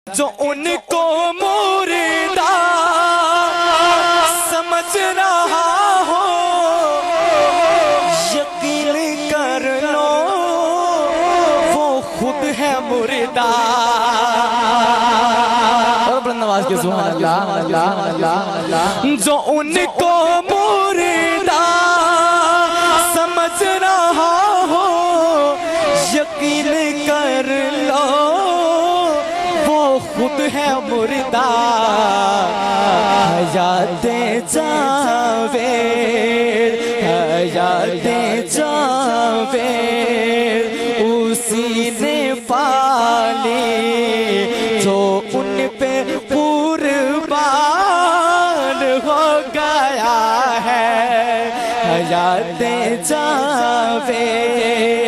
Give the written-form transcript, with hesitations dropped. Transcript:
جو ان کو مردہ سمجھ رہا ہو یقین کر لو وہ خود ہے مردہ۔ اور بلند آواز کے سبحان اللہ اللہ اللہ اللہ۔ جو ان کو مردہ سمجھ رہا ہو یقین کر لو خود ہے مردہ۔ حیات جاوید حیات جاوید اسی نے پالی جو ان پہ قربان ہو گیا ہے۔ حیات جاوید